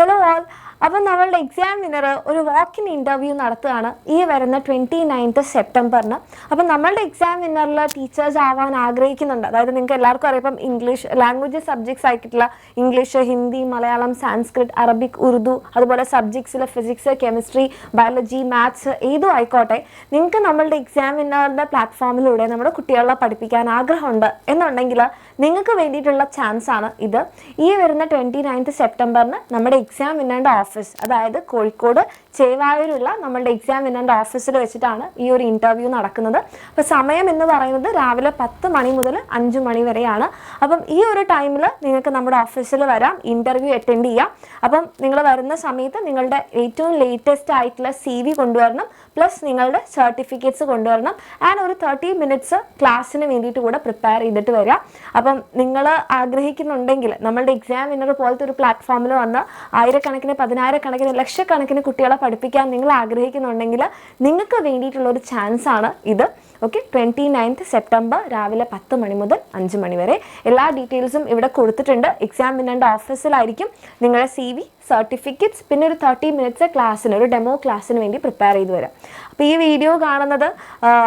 Hello all. അപ്പം നമ്മളുടെ exam winner ഒരു വാക്കിൻ ഇൻ്റർവ്യൂ നടത്തുകയാണ് ഈ വരുന്ന 29th സെപ്റ്റംബറിന്. അപ്പം നമ്മളുടെ എക്സാം വിന്നറിൽ ടീച്ചേഴ്സ് ആവാൻ ആഗ്രഹിക്കുന്നുണ്ട്. അതായത് നിങ്ങൾക്ക് എല്ലാവർക്കും അറിയാം, ഇപ്പം ഇംഗ്ലീഷ് ലാംഗ്വേജ് സബ്ജക്ട്സ് ആയിട്ടുള്ള ഇംഗ്ലീഷ്, ഹിന്ദി, മലയാളം, സാൻസ്ക്രിറ്റ്, അറബിക്, ഉറുദു, അതുപോലെ സബ്ജക്ട്സിൽ ഫിസിക്സ്, കെമിസ്ട്രി, ബയോളജി, മാത്സ് ഏതും ആയിക്കോട്ടെ, നിങ്ങൾക്ക് നമ്മളുടെ എക്സാം വിന്നറിൻ്റെ പ്ലാറ്റ്ഫോമിലൂടെ നമ്മുടെ കുട്ടികളെ പഠിപ്പിക്കാൻ ആഗ്രഹമുണ്ട് എന്നുണ്ടെങ്കിൽ നിങ്ങൾക്ക് വേണ്ടിയിട്ടുള്ള ചാൻസാണ് ഇത്. ഈ വരുന്ന 29th സെപ്റ്റംബറിന് നമ്മുടെ എക്സാം വിന്നറിൻ്റെ ഓഫീസ്, അതായത് കോഴിക്കോട് ചേവായൂരുള്ള നമ്മളുടെ എക്സാം വിന്നറിൻ്റെ ഓഫീസിൽ വെച്ചിട്ടാണ് ഈ ഒരു ഇൻ്റർവ്യൂ നടക്കുന്നത്. അപ്പോൾ സമയം എന്ന് പറയുന്നത് രാവിലെ 10 മണി മുതൽ 5 മണി വരെയാണ്. അപ്പം ഈ ഒരു ടൈമിൽ നിങ്ങൾക്ക് നമ്മുടെ ഓഫീസിൽ വരാം, ഇൻ്റർവ്യൂ അറ്റൻഡ് ചെയ്യാം. അപ്പം നിങ്ങൾ വരുന്ന സമയത്ത് നിങ്ങളുടെ ഏറ്റവും ലേറ്റസ്റ്റ് ആയിട്ടുള്ള CV കൊണ്ടുവരണം, പ്ലസ് നിങ്ങളുടെ സർട്ടിഫിക്കറ്റ്സ് കൊണ്ടുവരണം. ആൻഡ് ഒരു 30 മിനിറ്റ്സ് ക്ലാസ്സിന് വേണ്ടിയിട്ട് കൂടെ പ്രിപ്പയർ ചെയ്തിട്ട് വരിക. അപ്പം നിങ്ങൾ ആഗ്രഹിക്കുന്നുണ്ടെങ്കിൽ നമ്മളുടെ എക്സാം വിന്നർ പോലത്തെ ഒരു പ്ലാറ്റ്ഫോമിൽ വന്ന് ആയിരക്കണക്കിന്, പതിനായിരക്കണക്കിന്, ലക്ഷക്കണക്കിന് കുട്ടികളെ പഠിപ്പിക്കാൻ നിങ്ങൾ ആഗ്രഹിക്കുന്നുണ്ടെങ്കിൽ നിങ്ങൾക്ക് വേണ്ടിയിട്ടുള്ള ഒരു ചാൻസ് ആണ് ഇത്. ഓക്കെ, 29th സെപ്റ്റംബർ രാവിലെ 10 മണി മുതൽ 5 മണി വരെ. എല്ലാ ഡീറ്റെയിൽസും ഇവിടെ കൊടുത്തിട്ടുണ്ട്. എക്സാം വിന്നറിൻ്റെ ഓഫീസിലായിരിക്കും നിങ്ങളുടെ CV, സർട്ടിഫിക്കറ്റ്സ്, പിന്നെ ഒരു 30 മിനിറ്റ്സ് ക്ലാസ്സിന്, ഒരു ഡെമോ ക്ലാസ്സിന് വേണ്ടി പ്രിപ്പയർ ചെയ്ത് വരാം. അപ്പോൾ ഈ വീഡിയോ കാണുന്നത്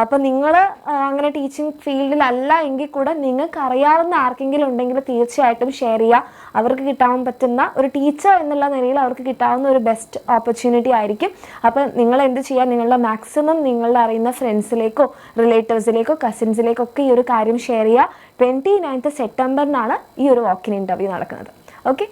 അപ്പോൾ നിങ്ങൾ അങ്ങനെ ടീച്ചിങ് ഫീൽഡിലല്ല എങ്കിൽ കൂടെ നിങ്ങൾക്ക് അറിയാവുന്ന ആർക്കെങ്കിലും ഉണ്ടെങ്കിൽ തീർച്ചയായിട്ടും ഷെയർ ചെയ്യുക. അവർക്ക് കിട്ടാൻ പറ്റുന്ന ഒരു ടീച്ചർ എന്നുള്ള നിലയിൽ അവർക്ക് കിട്ടാവുന്ന ഒരു ബെസ്റ്റ് ഓപ്പർച്യൂണിറ്റി ആയിരിക്കും. അപ്പോൾ നിങ്ങൾ എന്ത് ചെയ്യുക, നിങ്ങളുടെ മാക്സിമം നിങ്ങളുടെ അറിയുന്ന ഫ്രണ്ട്സിലേക്കോ റിലേറ്റീവ്സിലേക്കോ കസിൻസിലേക്കോ ഒക്കെ ഈ ഒരു കാര്യം ഷെയർ ചെയ്യുക. 29th സെപ്റ്റംബറിനാണ് ഈ ഒരു വാക്കിൻ ഇൻ്റർവ്യൂ നടക്കുന്നത്. ഓക്കെ.